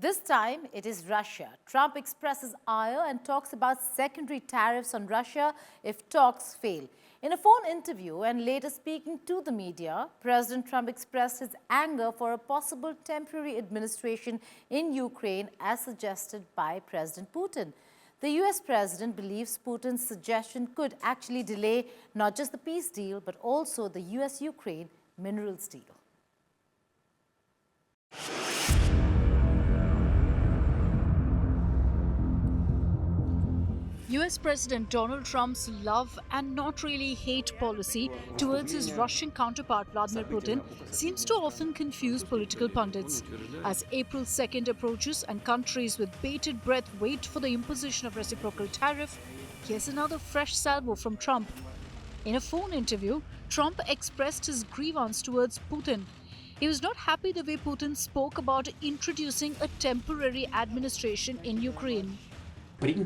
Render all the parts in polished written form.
This time, it is Russia. Trump expresses ire and talks about secondary tariffs on Russia if talks fail. In a phone interview and later speaking to the media, President Trump expressed his anger for a possible temporary administration in Ukraine as suggested by President Putin. The US president believes Putin's suggestion could actually delay not just the peace deal, but also the US-Ukraine minerals deal. US President Donald Trump's love and not really hate policy towards his Russian counterpart Vladimir Putin seems to often confuse political pundits. As April 2nd approaches and countries with bated breath wait for the imposition of reciprocal tariff, here's another fresh salvo from Trump. In a phone interview, Trump expressed his grievance towards Putin. He was not happy the way Putin spoke about introducing a temporary administration in Ukraine. In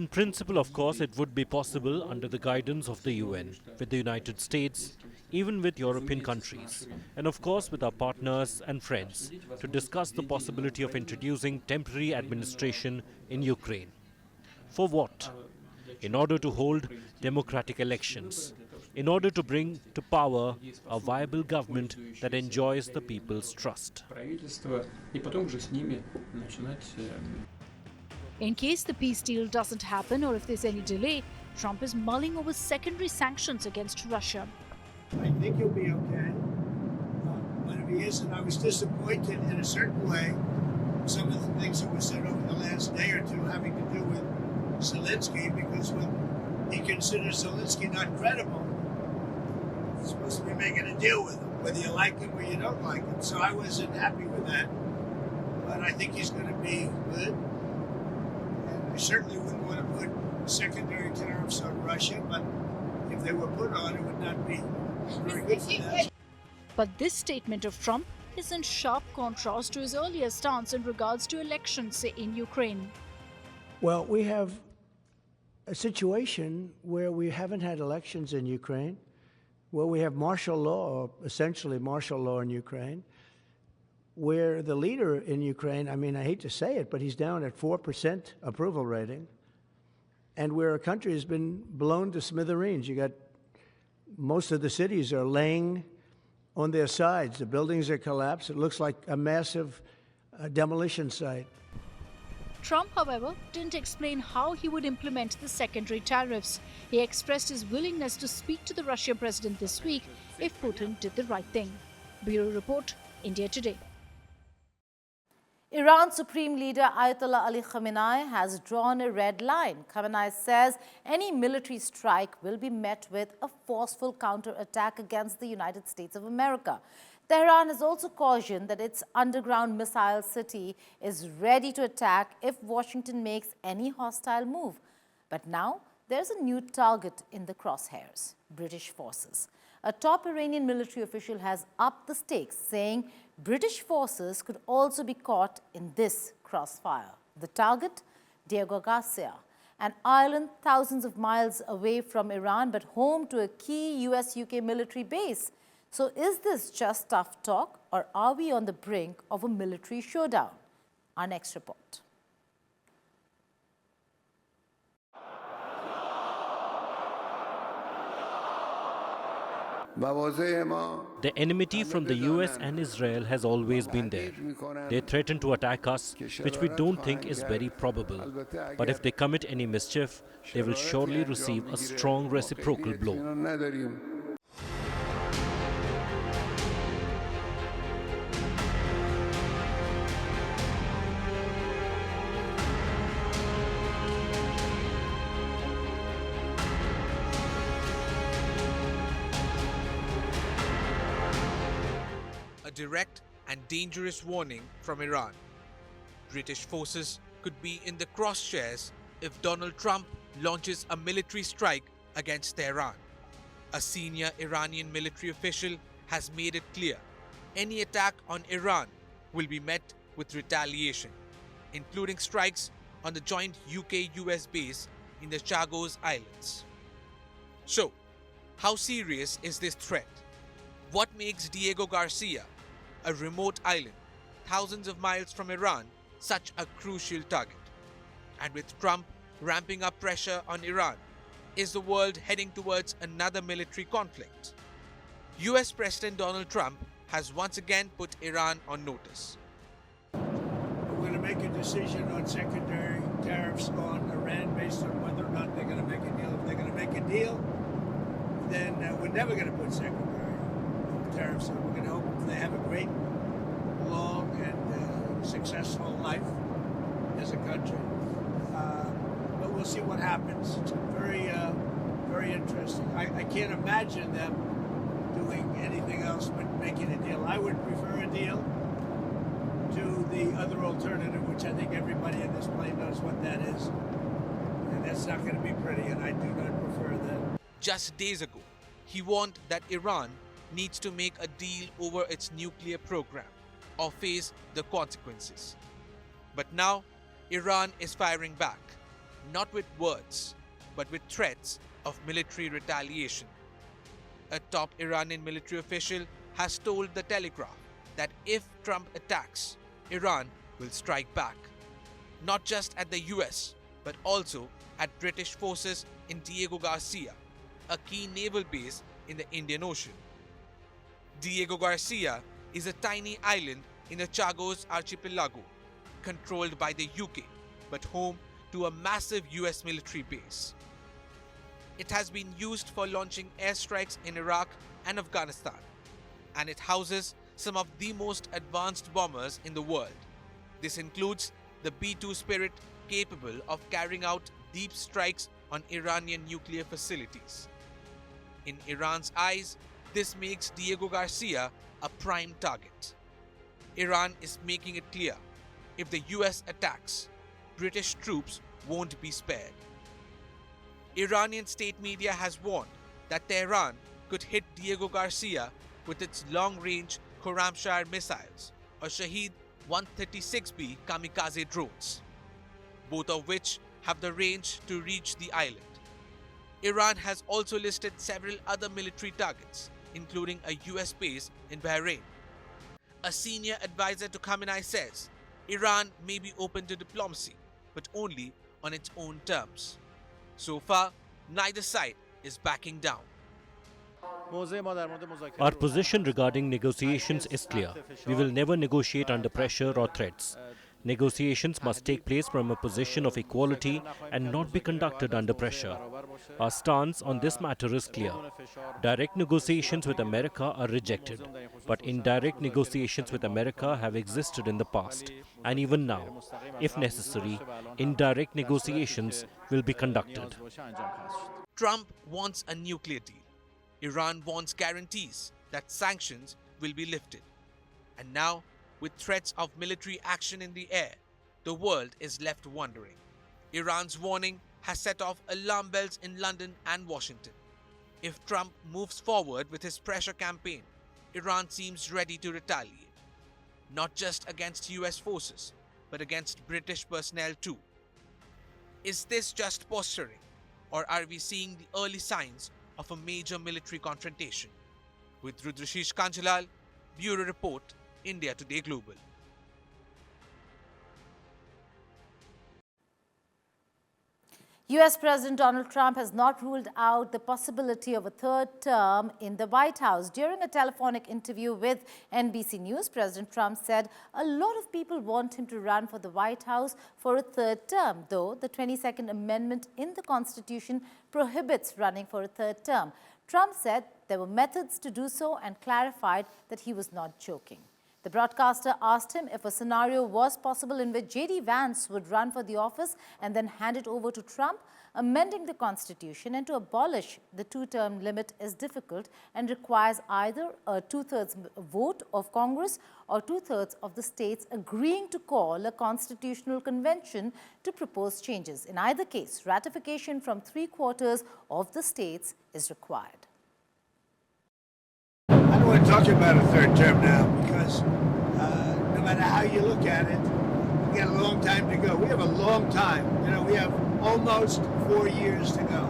principle, of course, it would be possible under the guidance of the UN, with the United States, even with European countries, and of course with our partners and friends, to discuss the possibility of introducing temporary administration in Ukraine. For what? In order to hold democratic elections, in order to bring to power a viable government that enjoys the people's trust. In case the peace deal doesn't happen or if there's any delay, Trump is mulling over secondary sanctions against Russia. I think he'll be okay. But if he isn't, I was disappointed in a certain way. Some of the things that were said over the last day or two having to do with Zelensky, because when he considers Zelensky not credible, he's supposed to be making a deal with him, whether you like him or you don't like him. So I wasn't happy with that. But I think he's going to be good. And I certainly wouldn't want to put secondary tariffs on Russia, but if they were put on, it would not be very good for them. But this statement of Trump is in sharp contrast to his earlier stance in regards to elections in Ukraine. Well, we have a situation where we haven't had elections in Ukraine, where we have martial law, or essentially martial law in Ukraine, where the leader in Ukraine, I mean, I hate to say it, but he's down at 4% approval rating, and where a country has been blown to smithereens. You got most of the cities are laying on their sides. The buildings are collapsed. It looks like a massive demolition site. Trump, however, didn't explain how he would implement the secondary tariffs. He expressed his willingness to speak to the Russian president this week if Putin did the right thing. Bureau Report, India Today. Iran's Supreme Leader Ayatollah Ali Khamenei has drawn a red line. Khamenei says any military strike will be met with a forceful counterattack against the United States of America. Tehran has also cautioned that its underground missile city is ready to attack if Washington makes any hostile move. But now there's a new target in the crosshairs: British forces. A top Iranian military official has upped the stakes, saying British forces could also be caught in this crossfire. The target? Diego Garcia, an island thousands of miles away from Iran but home to a key US-UK military base. So is this just tough talk, or are we on the brink of a military showdown? Our next report. The enmity from the US and Israel has always been there. They threaten to attack us, which we don't think is very probable. But if they commit any mischief, they will surely receive a strong reciprocal blow. A direct and dangerous warning from Iran. British forces could be in the crosshairs if Donald Trump launches a military strike against Tehran. A senior Iranian military official has made it clear any attack on Iran will be met with retaliation, including strikes on the joint UK-US base in the Chagos Islands. So, how serious is this threat? What makes Diego Garcia, a remote island thousands of miles from Iran such a crucial target? And with Trump ramping up pressure on Iran, is the world heading towards another military conflict? US President Donald Trump has once again put Iran on notice. We're going to make a decision on secondary tariffs on Iran based on whether or not they're going to make a deal. If they're going to make a deal, then we're never going to put secondary tariffs on. We're going to hope they have a great, long, and successful life as a country. But we'll see what happens. It's very, very interesting. I can't imagine them doing anything else but making a deal. I would prefer a deal to the other alternative, which I think everybody in this plane knows what that is. And that's not going to be pretty, and I do not prefer that. Just days ago, he warned that Iran needs to make a deal over its nuclear program or face the consequences. But now, Iran is firing back, not with words, but with threats of military retaliation. A top Iranian military official has told The Telegraph that if Trump attacks, Iran will strike back, not just at the US, but also at British forces in Diego Garcia, a key naval base in the Indian Ocean. Diego Garcia is a tiny island in the Chagos archipelago, controlled by the UK, but home to a massive US military base. It has been used for launching airstrikes in Iraq and Afghanistan, and it houses some of the most advanced bombers in the world. This includes the B-2 Spirit, capable of carrying out deep strikes on Iranian nuclear facilities. In Iran's eyes, this makes Diego Garcia a prime target. Iran is making it clear, if the US attacks, British troops won't be spared. Iranian state media has warned that Tehran could hit Diego Garcia with its long-range Khorramshahr missiles or Shahed 136B kamikaze drones, both of which have the range to reach the island. Iran has also listed several other military targets, including a US base in Bahrain. A senior advisor to Khamenei says Iran may be open to diplomacy, but only on its own terms. So far, neither side is backing down. Our position regarding negotiations is clear. We will never negotiate under pressure or threats. Negotiations must take place from a position of equality and not be conducted under pressure. Our stance on this matter is clear. Direct negotiations with America are rejected, but indirect negotiations with America have existed in the past, and even now, if necessary, indirect negotiations will be conducted. Trump wants a nuclear deal. Iran wants guarantees that sanctions will be lifted. And now, with threats of military action in the air, the world is left wondering. Iran's warning has set off alarm bells in London and Washington. If Trump moves forward with his pressure campaign, Iran seems ready to retaliate, not just against US forces, but against British personnel too. Is this just posturing, or are we seeing the early signs of a major military confrontation? With Rudrashish Kanjalal, Bureau Report, India Today Global. US President Donald Trump has not ruled out the possibility of a third term in the White House. During a telephonic interview with NBC News, President Trump said a lot of people want him to run for the White House for a third term, though the 22nd Amendment in the Constitution prohibits running for a third term. Trump said there were methods to do so and clarified that he was not joking. The broadcaster asked him if a scenario was possible in which J.D. Vance would run for the office and then hand it over to Trump. Amending the Constitution and to abolish the two-term limit is difficult and requires either a two-thirds vote of Congress or two-thirds of the states agreeing to call a constitutional convention to propose changes. In either case, ratification from 3/4 of the states is required. I don't want to talk about a third term now because no matter how you look at it, we got a long time to go. We have a long time. You know, we have almost 4 years to go.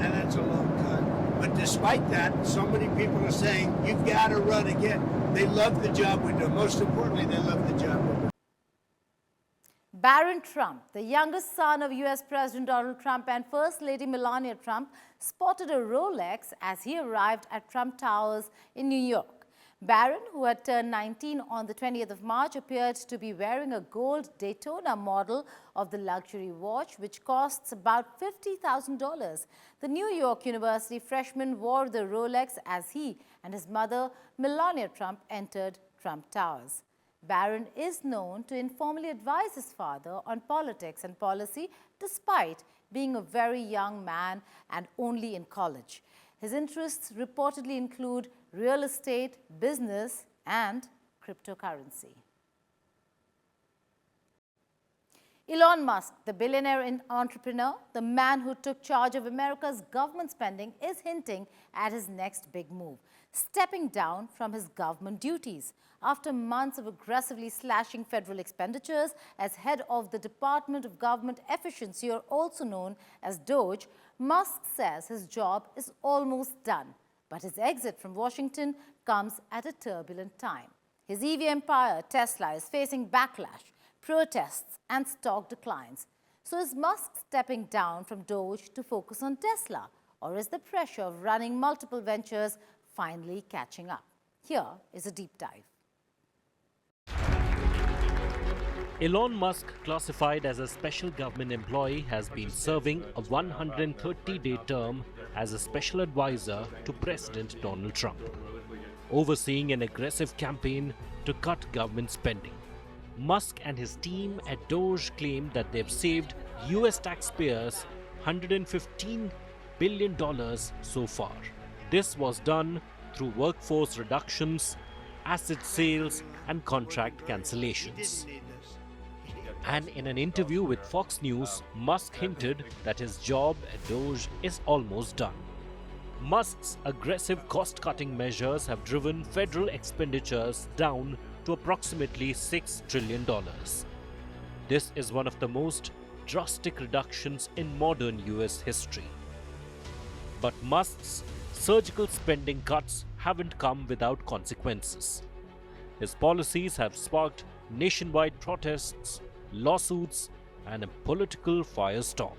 And that's a long time. But despite that, so many people are saying, you've got to run again. They love the job we're doing. Most importantly, they love the job we're doing. Barron Trump, the youngest son of U.S. President Donald Trump and First Lady Melania Trump, spotted a Rolex as he arrived at Trump Towers in New York. Barron, who had turned 19 on the 20th of March, appeared to be wearing a gold Daytona model of the luxury watch, which costs about $50,000. The New York University freshman wore the Rolex as he and his mother, Melania Trump, entered Trump Towers. Barron is known to informally advise his father on politics and policy, despite being a very young man and only in college. His interests reportedly include real estate, business, and cryptocurrency. Elon Musk, the billionaire entrepreneur, the man who took charge of America's government spending, is hinting at his next big move, stepping down from his government duties. After months of aggressively slashing federal expenditures as head of the Department of Government Efficiency, or also known as DOGE, Musk says his job is almost done. But his exit from Washington comes at a turbulent time. His EV empire, Tesla, is facing backlash, protests, and stock declines. So is Musk stepping down from DOGE to focus on Tesla? Or is the pressure of running multiple ventures finally catching up? Here is a deep dive. Elon Musk, classified as a special government employee, has been serving a 130-day term as a special advisor to President Donald Trump, overseeing an aggressive campaign to cut government spending. Musk and his team at DOGE claim that they've saved US taxpayers $115 billion so far. This was done through workforce reductions, asset sales, and contract cancellations. And in an interview with Fox News, Musk hinted that his job at DOGE is almost done. Musk's aggressive cost-cutting measures have driven federal expenditures down to approximately $6 trillion. This is one of the most drastic reductions in modern US history. But Musk's surgical spending cuts haven't come without consequences. His policies have sparked nationwide protests, lawsuits, and a political firestorm.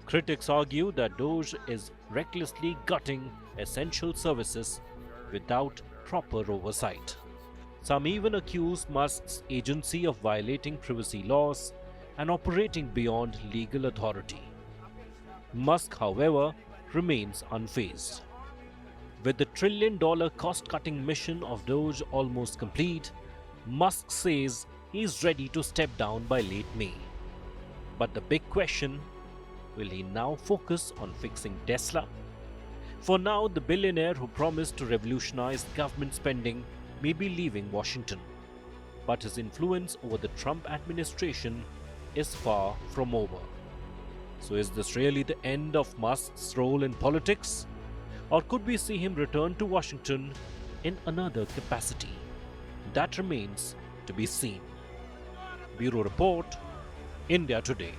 Critics argue that DOGE is recklessly gutting essential services without proper oversight. Some even accuse Musk's agency of violating privacy laws and operating beyond legal authority. Musk, however, remains unfazed. With the trillion-dollar cost-cutting mission of DOGE almost complete, Musk says he's ready to step down by late May. But the big question, will he now focus on fixing Tesla? For now, the billionaire who promised to revolutionize government spending may be leaving Washington. But his influence over the Trump administration is far from over. So is this really the end of Musk's role in politics? Or could we see him return to Washington in another capacity? That remains to be seen. Bureau Report, India Today.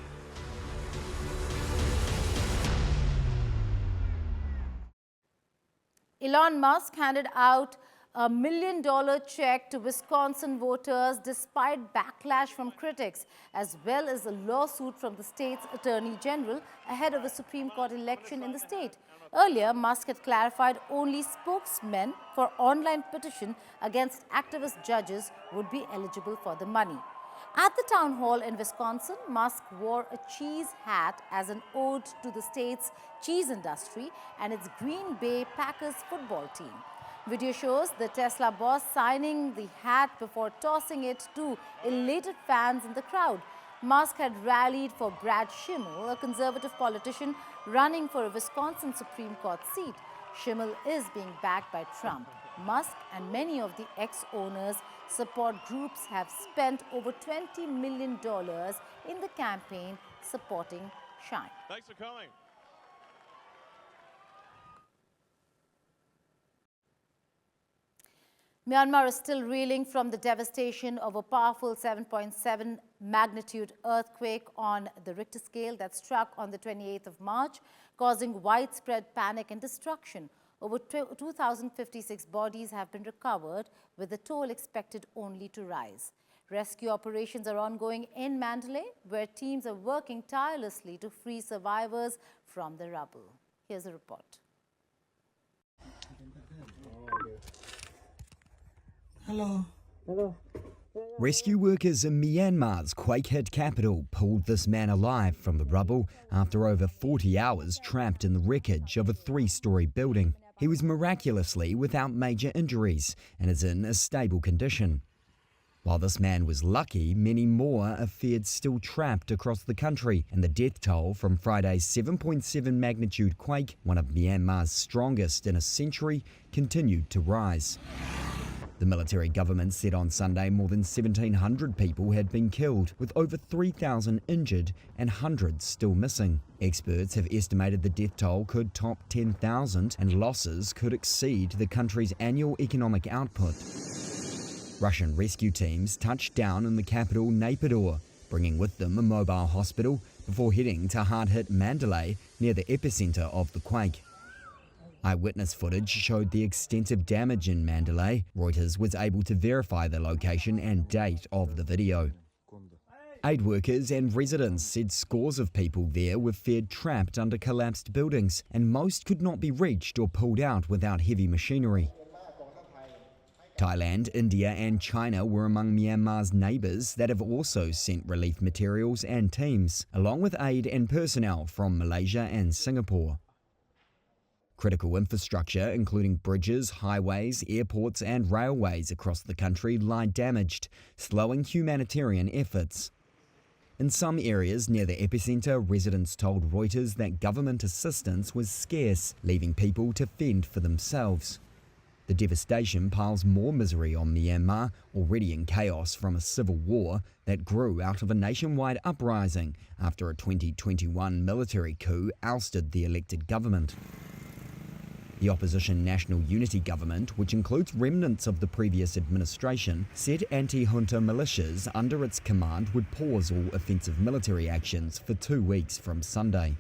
Elon Musk handed out a $1 million check to Wisconsin voters despite backlash from critics, as well as a lawsuit from the state's attorney general ahead of a Supreme Court election in the state. Earlier, Musk had clarified only spokesmen for online petition against activist judges would be eligible for the money. At the town hall in Wisconsin, Musk wore a cheese hat as an ode to the state's cheese industry and its Green Bay Packers football team. Video shows the Tesla boss signing the hat before tossing it to elated fans in the crowd. Musk had rallied for Brad Schimmel, a conservative politician running for a Wisconsin Supreme Court seat. Schimmel is being backed by Trump. Musk and many of the ex-owners' support groups have spent over $20 million in the campaign supporting Shine. Thanks for coming. Myanmar is still reeling from the devastation of a powerful 7.7 magnitude earthquake on the Richter scale that struck on the 28th of March, causing widespread panic and destruction. over 2,056 bodies have been recovered, with the toll expected only to rise. Rescue operations are ongoing in Mandalay, where teams are working tirelessly to free survivors from the rubble. Here's a report. Hello. Hello. Rescue workers in Myanmar's quake-hit capital pulled this man alive from the rubble after over 40 hours trapped in the wreckage of a 3-story building. He was miraculously without major injuries and is in a stable condition. While this man was lucky, many more are feared still trapped across the country, and the death toll from Friday's 7.7 magnitude quake, one of Myanmar's strongest in a century, continued to rise. The military government said on Sunday more than 1,700 people had been killed, with over 3,000 injured and hundreds still missing. Experts have estimated the death toll could top 10,000 and losses could exceed the country's annual economic output. Russian rescue teams touched down in the capital Naypyidaw, bringing with them a mobile hospital before heading to hard-hit Mandalay near the epicenter of the quake. Eyewitness footage showed the extensive damage in Mandalay. Reuters was able to verify the location and date of the video. Aid workers and residents said scores of people there were feared trapped under collapsed buildings, and most could not be reached or pulled out without heavy machinery. Thailand, India and China were among Myanmar's neighbours that have also sent relief materials and teams, along with aid and personnel from Malaysia and Singapore. Critical infrastructure, including bridges, highways, airports and railways across the country, lie damaged, slowing humanitarian efforts. In some areas near the epicenter, residents told Reuters that government assistance was scarce, leaving people to fend for themselves. The devastation piles more misery on Myanmar, already in chaos from a civil war that grew out of a nationwide uprising after a 2021 military coup ousted the elected government. The opposition National Unity Government, which includes remnants of the previous administration, said anti-junta militias under its command would pause all offensive military actions for 2 weeks from Sunday.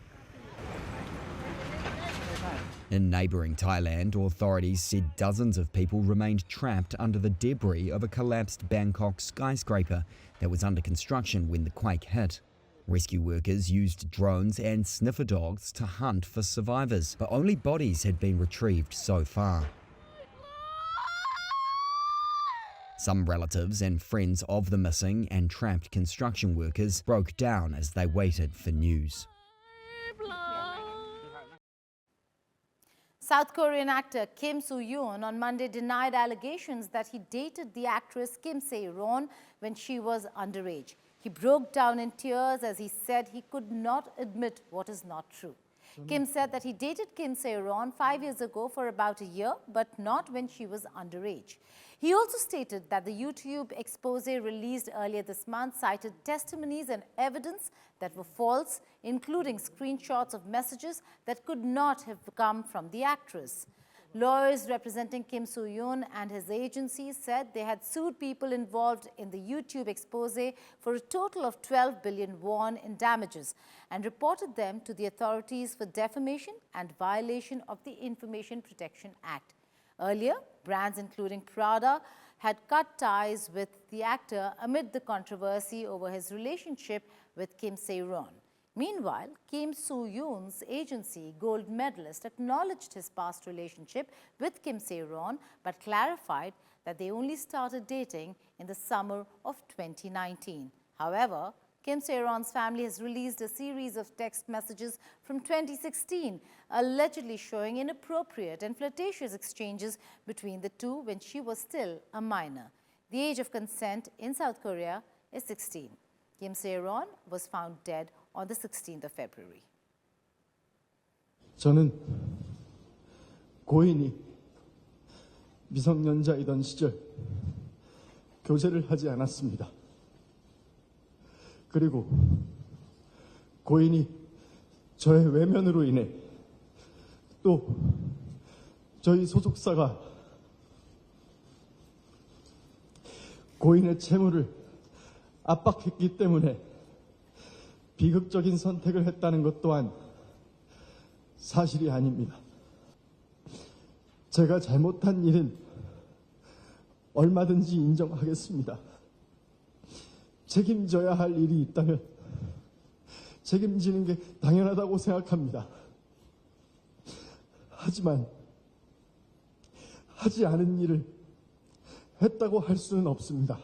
In neighbouring Thailand, authorities said dozens of people remained trapped under the debris of a collapsed Bangkok skyscraper that was under construction when the quake hit. Rescue workers used drones and sniffer dogs to hunt for survivors, but only bodies had been retrieved so far. Some relatives and friends of the missing and trapped construction workers broke down as they waited for news. South Korean actor Kim Soo-yoon on Monday denied allegations that he dated the actress Kim Se-ron when she was underage. He broke down in tears as he said he could not admit what is not true. Kim said that he dated Kim Se-ron 5 years ago for about a year, but not when she was underage. He also stated that the YouTube expose released earlier this month cited testimonies and evidence that were false, including screenshots of messages that could not have come from the actress. Lawyers representing Kim Soo-yoon and his agency said they had sued people involved in the YouTube expose for a total of 12 billion won in damages and reported them to the authorities for defamation and violation of the Information Protection Act. Earlier, brands including Prada had cut ties with the actor amid the controversy over his relationship with Kim Se-ron. Meanwhile, Kim Soo-yoon's agency, gold medalist, acknowledged his past relationship with Kim Se-ron but clarified that they only started dating in the summer of 2019. However, Kim Se-ron's family has released a series of text messages from 2016, allegedly showing inappropriate and flirtatious exchanges between the two when she was still a minor. The age of consent in South Korea is 16. Kim Se-ron was found dead on the 16th of February. 저는 고인이 미성년자이던 시절 교제를 하지 않았습니다. 그리고 고인이 저의 외면으로 인해 또 저희 소속사가 고인의 채무를 압박했기 때문에 비극적인 선택을 했다는 것 또한 사실이 아닙니다. 제가 잘못한 일은 얼마든지 인정하겠습니다. 책임져야 할 일이 있다면 책임지는 게 당연하다고 생각합니다. 하지만 하지 않은 일을 했다고 할 수는 없습니다.